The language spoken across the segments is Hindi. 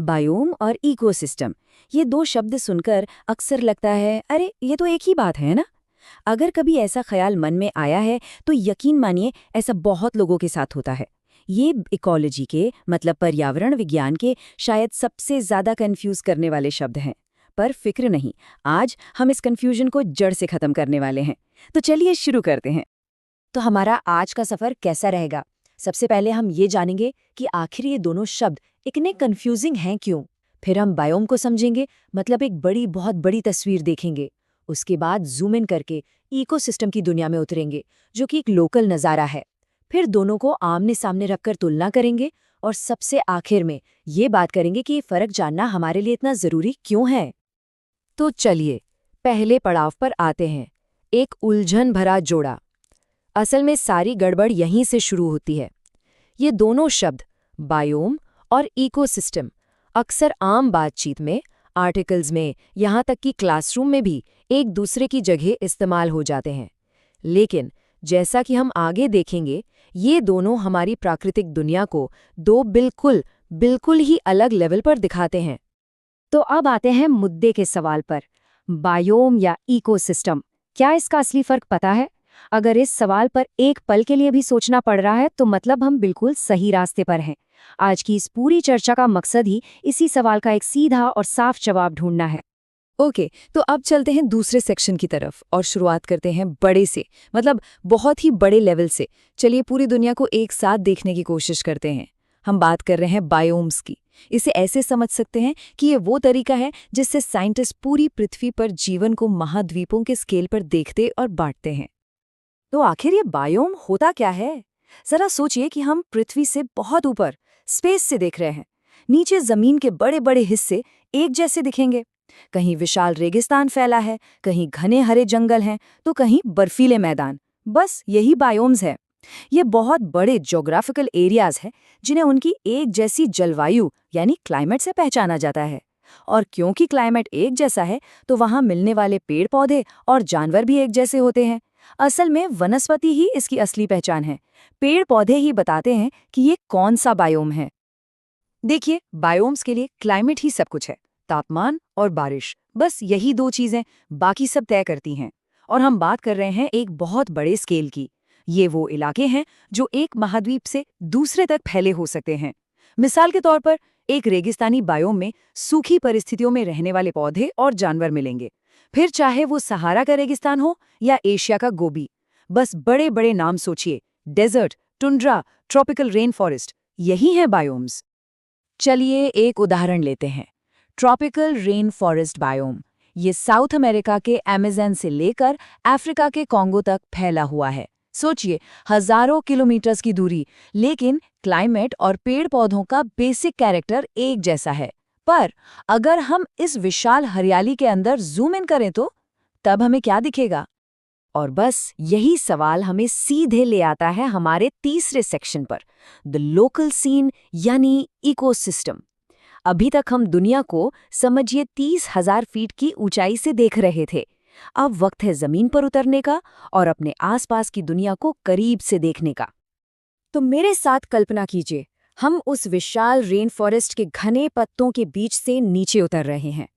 बायोम और इकोसिस्टम, ये दो शब्द सुनकर अक्सर लगता है अरे ये तो एक ही बात है ना। अगर कभी ऐसा ख्याल मन में आया है तो यकीन मानिए ऐसा बहुत लोगों के साथ होता है। ये इकोलॉजी के मतलब पर्यावरण विज्ञान के शायद सबसे ज्यादा कंफ्यूज करने वाले शब्द हैं। पर फिक्र नहीं, आज हम इस कंफ्यूजन को जड़ से खत्म करने वाले हैं। तो चलिए शुरू करते हैं। तो हमारा आज का सफर कैसा रहेगा? सबसे पहले हम ये जानेंगे कि आखिर ये दोनों शब्द इतने कंफ्यूजिंग हैं क्यों। फिर हम बायोम को समझेंगे, मतलब एक बहुत बड़ी तस्वीर देखेंगे। उसके बाद जूम इन करके इकोसिस्टम की दुनिया में उतरेंगे, जो कि एक लोकल नज़ारा है। फिर दोनों को आमने सामने रखकर तुलना करेंगे और सबसे आखिर में ये बात करेंगे कि ये फर्क जानना हमारे लिए इतना ज़रूरी क्यों है। तो चलिए पहले पड़ाव पर आते हैं, एक उलझन भरा जोड़ा। असल में सारी गड़बड़ यहीं से शुरू होती है। ये दोनों शब्द बायोम और इकोसिस्टम अक्सर आम बातचीत में, आर्टिकल्स में, यहाँ तक कि क्लासरूम में भी एक दूसरे की जगह इस्तेमाल हो जाते हैं। लेकिन जैसा कि हम आगे देखेंगे, ये दोनों हमारी प्राकृतिक दुनिया को दो बिल्कुल ही अलग लेवल पर दिखाते हैं। तो अब आते हैं मुद्दे के सवाल पर, बायोम या इकोसिस्टम, क्या इसका असली फर्क पता है? अगर इस सवाल पर एक पल के लिए भी सोचना पड़ रहा है तो मतलब हम बिल्कुल सही रास्ते पर हैं। आज की इस पूरी चर्चा का मकसद ही इसी सवाल का एक सीधा और साफ जवाब ढूंढना है। ओके, तो अब चलते हैं दूसरे सेक्शन की तरफ और शुरुआत करते हैं बड़े से, मतलब बहुत ही बड़े लेवल से। चलिए पूरी दुनिया को एक साथ देखने की कोशिश करते हैं। हम बात कर रहे हैं बायोम्स की। इसे ऐसे समझ सकते हैं कि ये वो तरीका है जिससे साइंटिस्ट पूरी पृथ्वी पर जीवन को महाद्वीपों के स्केल पर देखते और बांटते हैं। तो आखिर ये बायोम होता क्या है? जरा सोचिए कि हम पृथ्वी से बहुत ऊपर स्पेस से देख रहे हैं। नीचे जमीन के बड़े बड़े हिस्से एक जैसे दिखेंगे। कहीं विशाल रेगिस्तान फैला है, कहीं घने हरे जंगल हैं, तो कहीं बर्फीले मैदान। बस यही बायोम्स है। ये बहुत बड़े ज्योग्राफिकल एरियाज हैं जिन्हें उनकी एक जैसी जलवायु यानी क्लाइमेट से पहचाना जाता है। और क्योंकि क्लाइमेट एक जैसा है तो वहाँ मिलने वाले पेड़ पौधे और जानवर भी एक जैसे होते हैं। असल में वनस्पति ही इसकी असली पहचान है। पेड़ पौधे ही बताते हैं कि ये कौन सा बायोम है। देखिए, बायोम्स के लिए क्लाइमेट ही सब कुछ है। तापमान और बारिश, बस यही दो चीजें बाकी सब तय करती हैं। और हम बात कर रहे हैं एक बहुत बड़े स्केल की। ये वो इलाके हैं जो एक महाद्वीप से दूसरे तक फैले हो सकते हैं। मिसाल के तौर पर एक रेगिस्तानी बायोम में सूखी परिस्थितियों में रहने वाले पौधे और जानवर मिलेंगे। फिर चाहे वो सहारा का रेगिस्तान हो या एशिया का गोबी। बस बड़े बड़े नाम सोचिए, desert, tundra, tropical rain forest, यही हैं बायोम्स। चलिए एक उदाहरण लेते हैं, ट्रॉपिकल रेन फॉरेस्ट बायोम। ये साउथ अमेरिका के अमेज़न से लेकर अफ्रीका के कॉन्गो तक फैला हुआ है। सोचिए, हजारों किलोमीटर्स की दूरी, लेकिन क्लाइमेट और पेड़ पौधों का बेसिक कैरेक्टर एक जैसा है। पर अगर हम इस विशाल हरियाली के अंदर जूम इन करें तो तब हमें क्या दिखेगा? और बस यही सवाल हमें सीधे ले आता है हमारे तीसरे सेक्शन पर, द लोकल सीन यानी इकोसिस्टम। अभी तक हम दुनिया को समझिए 30,000 फीट की ऊंचाई से देख रहे थे। अब वक्त है जमीन पर उतरने का और अपने आसपास की दुनिया को करीब से देखने का। तो मेरे साथ कल्पना कीजिए, हम उस विशाल रेन फॉरेस्ट के घने पत्तों के बीच से नीचे उतर रहे हैं।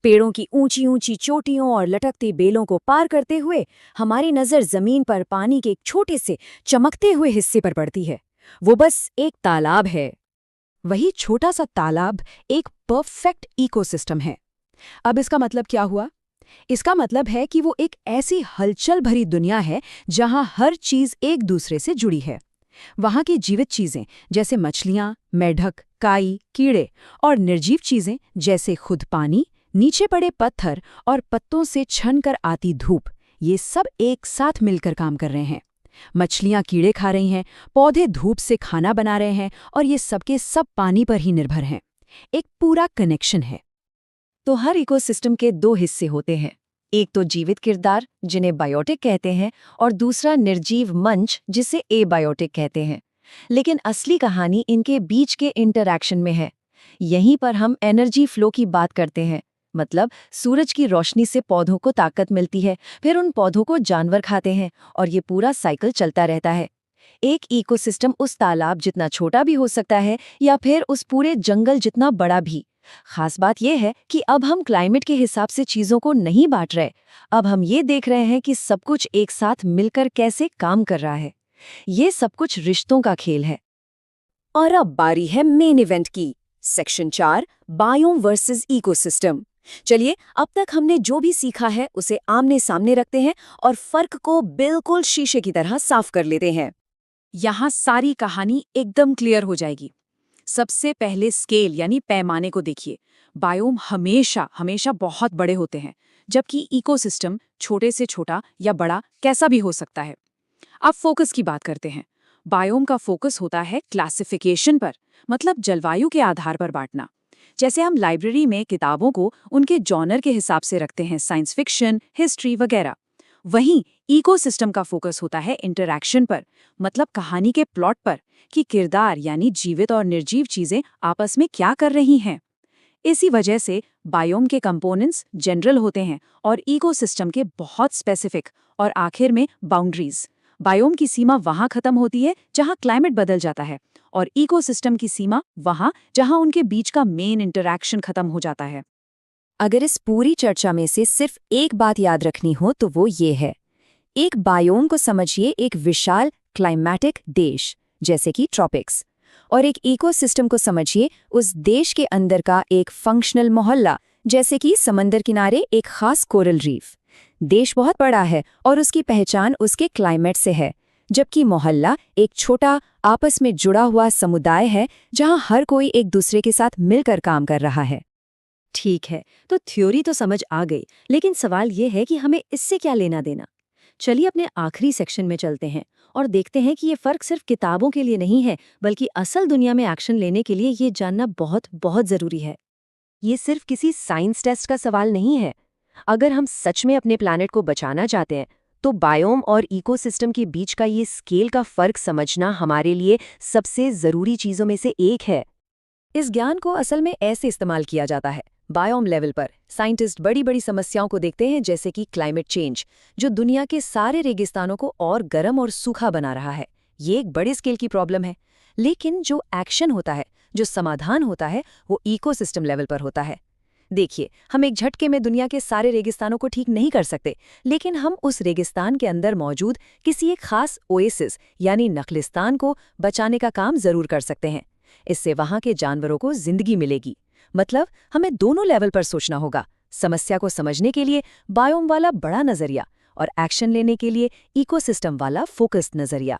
पेड़ों की ऊंची ऊंची चोटियों और लटकती बेलों को पार करते हुए हमारी नज़र जमीन पर पानी के एक छोटे से चमकते हुए हिस्से पर पड़ती है। वो बस एक तालाब है। वही छोटा सा तालाब एक परफेक्ट इकोसिस्टम है। अब इसका मतलब क्या हुआ? इसका मतलब है कि वो एक ऐसी हलचल भरी दुनिया है जहां हर चीज एक दूसरे से जुड़ी है। वहां की जीवित चीजें जैसे मछलियां, मेढक, काई, कीड़े और निर्जीव चीजें जैसे खुद पानी, नीचे पड़े पत्थर और पत्तों से छन कर आती धूप, ये सब एक साथ मिलकर काम कर रहे हैं। मछलियां कीड़े खा रही हैं, पौधे धूप से खाना बना रहे हैं और ये सबके सब पानी पर ही निर्भर हैं। एक पूरा कनेक्शन है। तो हर इकोसिस्टम के दो हिस्से होते हैं, एक तो जीवित किरदार जिन्हें बायोटिक कहते हैं और दूसरा निर्जीव मंच जिसे एबायोटिक कहते हैं। लेकिन असली कहानी इनके बीच के इंटरैक्शन में है। यहीं पर हम एनर्जी फ्लो की बात करते हैं, मतलब सूरज की रोशनी से पौधों को ताकत मिलती है, फिर उन पौधों को जानवर खाते हैं और ये पूरा साइकिल चलता रहता है। एक इकोसिस्टम उस तालाब जितना छोटा भी हो सकता है या फिर उस पूरे जंगल जितना बड़ा भी, खास बात यह है कि अब हम क्लाइमेट के हिसाब से चीजों को नहीं बांट रहे। अब हम ये देख रहे हैं कि सब कुछ एक साथ मिलकर कैसे काम कर रहा है। ये सब कुछ रिश्तों का खेल है। और अब बारी है मेन इवेंट की, सेक्शन 4, बायोम वर्सेस इकोसिस्टम। चलिए, अब तक हमने जो भी सीखा है उसे आमने सामने रखते हैं और फर्क को बिल्कुल शीशे की तरह साफ कर लेते हैं। यहाँ सारी कहानी एकदम क्लियर हो जाएगी। सबसे पहले स्केल यानी पैमाने को देखिए। बायोम हमेशा हमेशा बहुत बड़े होते हैं, जबकि इकोसिस्टम छोटे से छोटा या बड़ा कैसा भी हो सकता है। अब फोकस की बात करते हैं। बायोम का फोकस होता है क्लासिफिकेशन पर, मतलब जलवायु के आधार पर बांटना। जैसे हम लाइब्रेरी में किताबों को उनके जॉनर के हिसाब से रखते हैं, साइंस फिक्शन, हिस्ट्री वगैरह। वहीं इकोसिस्टम का फोकस होता है इंटरैक्शन पर, मतलब कहानी के प्लॉट पर, कि किरदार यानी जीवित और निर्जीव चीजें आपस में क्या कर रही हैं। इसी वजह से बायोम के कंपोनेंट्स जनरल होते हैं और इकोसिस्टम के बहुत स्पेसिफिक, और आखिर में बाउंड्रीज। बायोम की सीमा वहां खत्म होती है जहां क्लाइमेट बदल जाता है, और इकोसिस्टम की सीमा वहां जहां उनके बीच का मेन इंटरैक्शन खत्म हो जाता है। अगर इस पूरी चर्चा में से सिर्फ एक बात याद रखनी हो तो वो ये है, एक बायोम को समझिए एक विशाल क्लाइमेटिक देश जैसे कि ट्रॉपिक्स, और एक इकोसिस्टम को समझिए उस देश के अंदर का एक फंक्शनल मोहल्ला जैसे कि समंदर किनारे एक खास कोरल रीफ। देश बहुत बड़ा है और उसकी पहचान उसके क्लाइमेट से है, जबकि मोहल्ला एक छोटा आपस में जुड़ा हुआ समुदाय है जहां हर कोई एक दूसरे के साथ मिलकर काम कर रहा है। ठीक है, तो थ्योरी तो समझ आ गई, लेकिन सवाल ये है कि हमें इससे क्या लेना देना। चलिए अपने आखिरी सेक्शन में चलते हैं और देखते हैं कि ये फर्क सिर्फ किताबों के लिए नहीं है, बल्कि असल दुनिया में एक्शन लेने के लिए ये जानना बहुत बहुत जरूरी है। ये सिर्फ किसी साइंस टेस्ट का सवाल नहीं है। अगर हम सच में अपने प्लैनेट को बचाना चाहते हैं, तो बायोम और इकोसिस्टम के बीच का ये स्केल का फर्क समझना हमारे लिए सबसे जरूरी चीजों में से एक है। इस ज्ञान को असल में ऐसे इस्तेमाल किया जाता है। बायोम लेवल पर साइंटिस्ट बड़ी बड़ी समस्याओं को देखते हैं, जैसे कि क्लाइमेट चेंज, जो दुनिया के सारे रेगिस्तानों को और गर्म और सूखा बना रहा है। ये एक बड़े स्केल की प्रॉब्लम है। लेकिन जो एक्शन होता है, जो समाधान होता है, वो इकोसिस्टम लेवल पर होता है। देखिए, हम एक झटके में दुनिया के सारे रेगिस्तानों को ठीक नहीं कर सकते, लेकिन हम उस रेगिस्तान के अंदर मौजूद किसी एक खास ओएसिस यानी नखलिस्तान को बचाने का काम जरूर कर सकते हैं। इससे वहां के जानवरों को जिंदगी मिलेगी। मतलब हमें दोनों लेवल पर सोचना होगा, समस्या को समझने के लिए बायोम वाला बड़ा नजरिया और एक्शन लेने के लिए इकोसिस्टम वाला फोकस्ड नजरिया।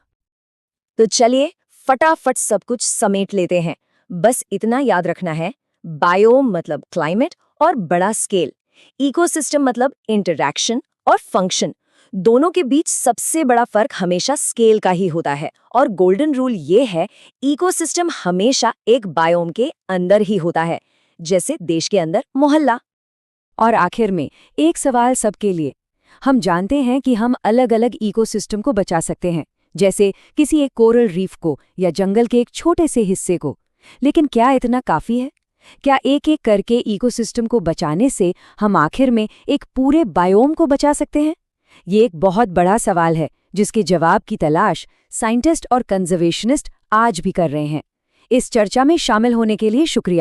तो चलिए फटाफट सब कुछ समेट लेते हैं। बस इतना याद रखना है, बायोम मतलब क्लाइमेट और बड़ा स्केल, इकोसिस्टम मतलब इंटरैक्शन और फंक्शन। दोनों के बीच सबसे बड़ा फर्क हमेशा स्केल का ही होता है, और गोल्डन रूल ये है, इकोसिस्टम हमेशा एक बायोम के अंदर ही होता है, जैसे देश के अंदर मोहल्ला। और आखिर में एक सवाल सबके लिए, हम जानते हैं कि हम अलग अलग इकोसिस्टम को बचा सकते हैं, जैसे किसी एक कोरल रीफ को या जंगल के एक छोटे से हिस्से को, लेकिन क्या इतना काफी है? क्या एक एक करके इकोसिस्टम को बचाने से हम आखिर में एक पूरे बायोम को बचा सकते हैं? ये एक बहुत बड़ा सवाल है, जिसके जवाब की तलाश साइंटिस्ट और कंजर्वेशनिस्ट आज भी कर रहे हैं। इस चर्चा में शामिल होने के लिए शुक्रिया।